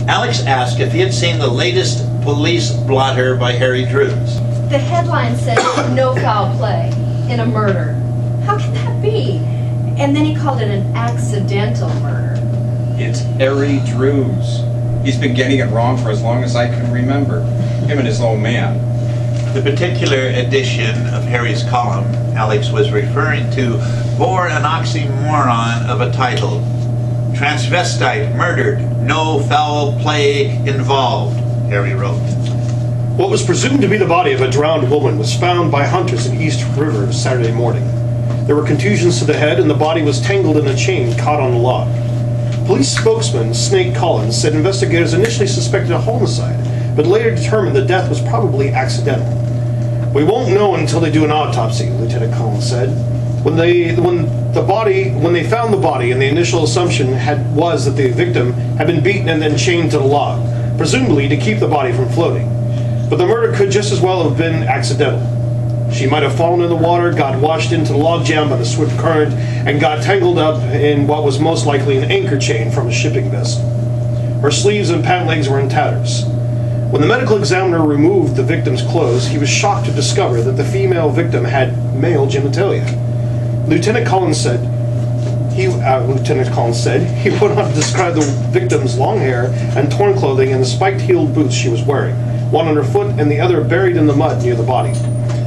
Alex asked if he had seen the latest police blotter by Harry Drews. The headline said, "No foul play in a murder." How can that be? And then he called it an accidental murder. It's Harry Drews. He's been getting it wrong for as long as I can remember. Him and his old man. The particular edition of Harry's column Alex was referring to bore an oxymoron of a title. Transvestite murdered, no foul play involved, Harry wrote. What was presumed to be the body of a drowned woman was found by hunters in East River Saturday morning. There were contusions to the head and the body was tangled in a chain caught on a log. Police spokesman Snake Collins said investigators initially suspected a homicide, but later determined the death was probably accidental. "We won't know until they do an autopsy," Lieutenant Collins said. When they found the body, and the initial assumption was that the victim had been beaten and then chained to the log, presumably to keep the body from floating. But the murder could just as well have been accidental. She might have fallen in the water, got washed into the logjam by the swift current, and got tangled up in what was most likely an anchor chain from a shipping vessel. Her sleeves and pant legs were in tatters. When the medical examiner removed the victim's clothes, he was shocked to discover that the female victim had male genitalia. Lieutenant Collins said he went on to describe the victim's long hair and torn clothing and the spiked-heeled boots she was wearing, one underfoot and the other buried in the mud near the body.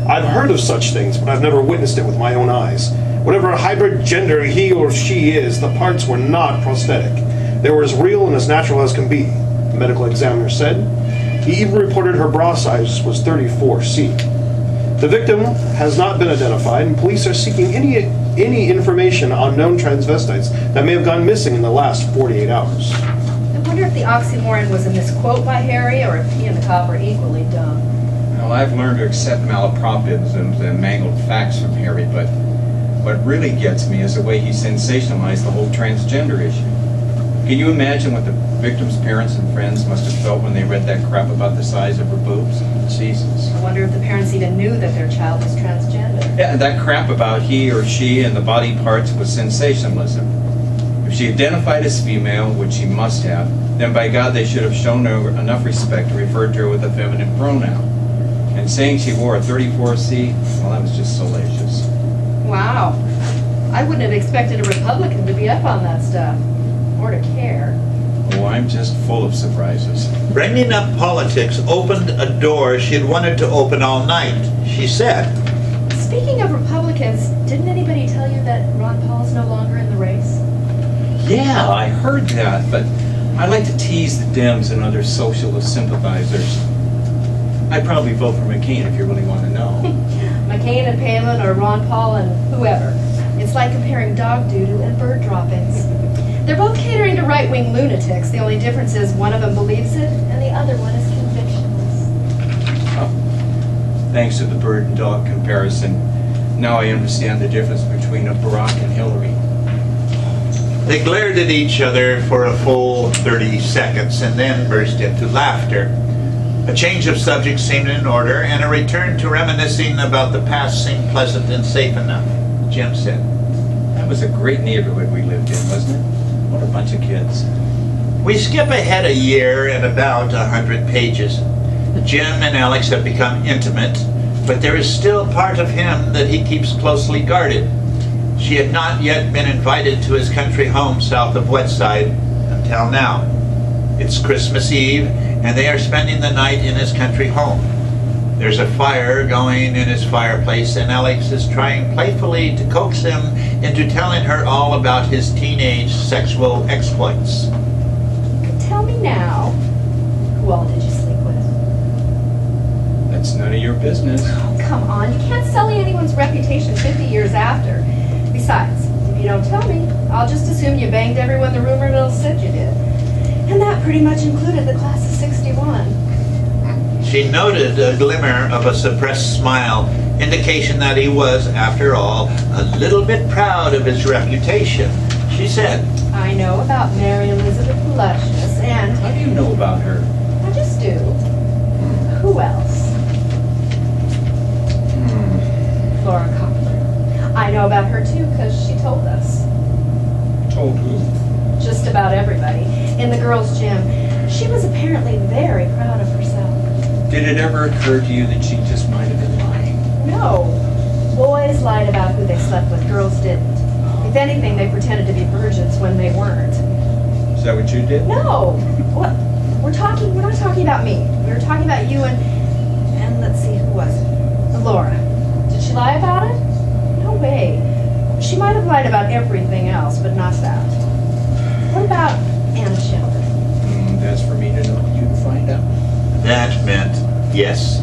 "I've heard of such things, but I've never witnessed it with my own eyes. Whatever hybrid gender he or she is, the parts were not prosthetic. They were as real and as natural as can be," the medical examiner said. He even reported her bra size was 34C. The victim has not been identified, and police are seeking any information on known transvestites that may have gone missing in the last 48 hours. I wonder if the oxymoron was a misquote by Harry, or if he and the cop were equally dumb. Well, I've learned to accept malapropisms and mangled facts from Harry, but what really gets me is the way he sensationalized the whole transgender issue. Can you imagine what the victim's parents and friends must have felt when they read that crap about the size of her boobs? Jesus. I wonder if the parents even knew that their child was transgender. Yeah, that crap about he or she and the body parts was sensationalism. If she identified as female, which she must have, then by God they should have shown her enough respect to refer to her with a feminine pronoun. And saying she wore a 34C, well, that was just salacious. Wow. I wouldn't have expected a Republican to be up on that stuff. Or to care. Oh, I'm just full of surprises. Bringing up politics opened a door she had wanted to open all night, she said. Speaking of Republicans, didn't anybody tell you that Ron Paul's no longer in the race? Yeah, I heard that, but I like to tease the Dems and other socialist sympathizers. I'd probably vote for McCain if you really want to know. McCain and Palin, or Ron Paul and whoever. It's like comparing dog doo-doo and bird droppings. They're both catering to right-wing lunatics. The only difference is one of them believes it, and the other one is convictionless. Oh, thanks to the bird and dog comparison, now I understand the difference between a Barack and Hillary. They glared at each other for a full 30 seconds and then burst into laughter. A change of subject seemed in order, and a return to reminiscing about the past seemed pleasant and safe enough, Jim said. That was a great neighborhood we lived in, wasn't it? What a bunch of kids. We skip ahead a year and about 100 pages. Jim and Alex have become intimate, but there is still part of him that he keeps closely guarded. She had not yet been invited to his country home south of Wetside until now. It's Christmas Eve, and they are spending the night in his country home. There's a fire going in his fireplace, and Alex is trying playfully to coax him into telling her all about his teenage sexual exploits. Tell me now, who all did you sleep with? That's none of your business. Oh, come on. You can't sully anyone's reputation 50 years after. Besides, if you don't tell me, I'll just assume you banged everyone the rumor mill said you did. And that pretty much included the class of '61. She noted a glimmer of a suppressed smile, indication that he was, after all, a little bit proud of his reputation. She said, I know about Mary Elizabeth Lushness, and... How do you know about her? I just do. Who else? Laura Cochran. I know about her too, because she told us. Told who? Just about everybody. In the girls' gym. She was apparently very proud of herself. Did it ever occur to you that she just might have been lying? No. Boys lied about who they slept with, girls didn't. If anything, they pretended to be virgins when they weren't. Is that what you did? No. What? We're not talking about me. We were talking about you and let's see, who was it? Laura. Did she lie about it? No way. She might have lied about everything else, but not that. What about Anna Shepherd? That's for me to know. You find out. That meant yes.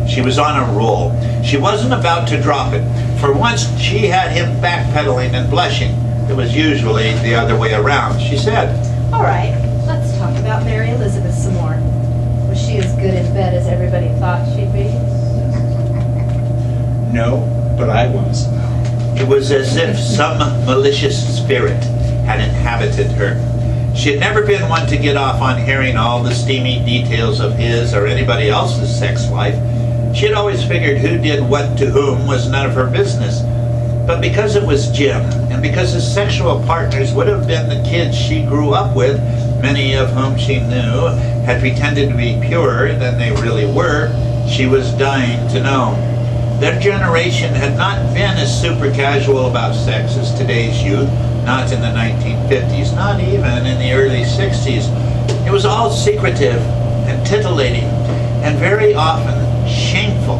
She was on a roll. She wasn't about to drop it. For once, she had him backpedaling and blushing. It was usually the other way around. She said, All right, let's talk about Mary Elizabeth some more. Was she as good in bed as everybody thought she'd be? No, but I was. it was as if some malicious spirit had inhabited her. She had never been one to get off on hearing all the steamy details of his or anybody else's sex life. She had always figured who did what to whom was none of her business. But because it was Jim, and because his sexual partners would have been the kids she grew up with, many of whom she knew had pretended to be purer than they really were, she was dying to know. Their generation had not been as super casual about sex as today's youth, not in the 1950s, not even in the early 60s. It was all secretive and titillating, and very often shameful.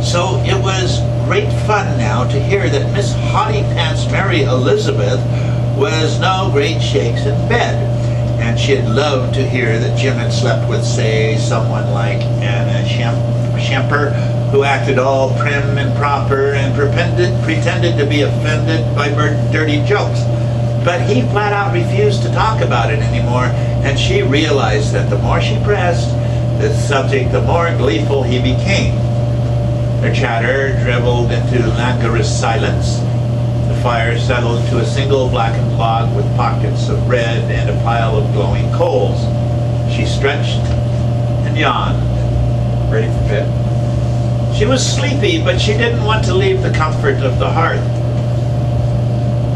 So it was great fun now to hear that Miss Hottie Pants Mary Elizabeth was no great shakes in bed. And she had loved to hear that Jim had slept with, say, someone like Anna Shemper, who acted all prim and proper and pretended to be offended by dirty jokes. But he flat out refused to talk about it anymore, and she realized that the more she pressed the subject, the more gleeful he became. Their chatter dribbled into languorous silence. The fire settled to a single blackened log with pockets of red and a pile of glowing coals. She stretched and yawned. Ready for bed? She was sleepy, but she didn't want to leave the comfort of the hearth.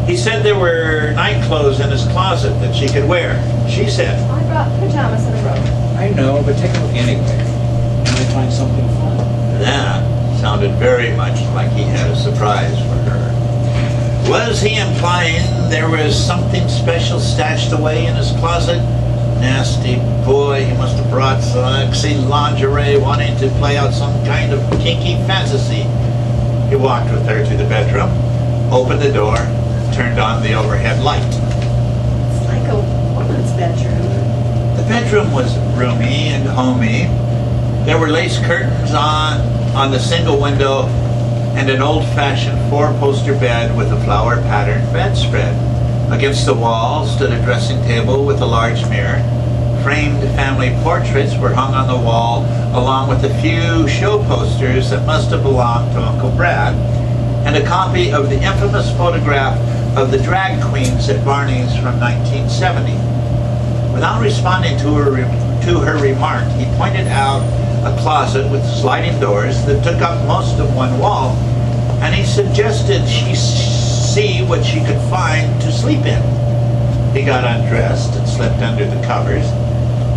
He said there were night clothes in his closet that she could wear. She said, I brought pajamas and a robe. I know, but take a look anyway. You might find something fun. That sounded very much like he had a surprise for her. Was he implying there was something special stashed away in his closet? Nasty boy, he must have brought sexy lingerie, wanting to play out some kind of kinky fantasy. He walked with her to the bedroom, opened the door, turned on the overhead light. It's like a woman's bedroom. The bedroom was roomy and homey. There were lace curtains on the single window and an old-fashioned four-poster bed with a flower-patterned bedspread. Against the wall stood a dressing table with a large mirror. Framed family portraits were hung on the wall, along with a few show posters that must have belonged to Uncle Brad, and a copy of the infamous photograph of the drag queens at Barney's from 1970. Without responding to her remark, he pointed out a closet with sliding doors that took up most of one wall, and he suggested she see what she could find to sleep in. He got undressed and slipped under the covers.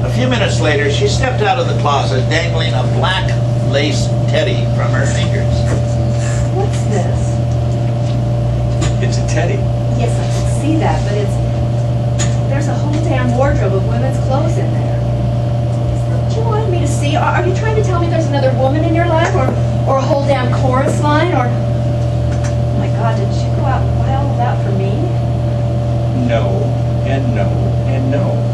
A few minutes later, she stepped out of the closet, dangling a black lace teddy from her fingers. What's this? It's a teddy. Yes, I can see that, but there's a whole damn wardrobe of women's clothes in there. Is that what you wanted me to see? Are you trying to tell me there's another woman in your life, or a whole damn chorus line, or... Oh my God, did you go out and buy all of that for me? No, and no, and no.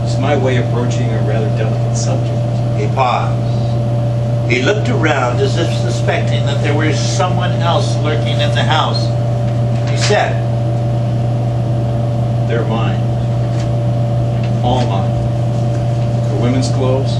It's my way of broaching a rather delicate subject. He paused. He looked around as if suspecting that there was someone else lurking in the house. He said, They're mine. All mine. The women's clothes,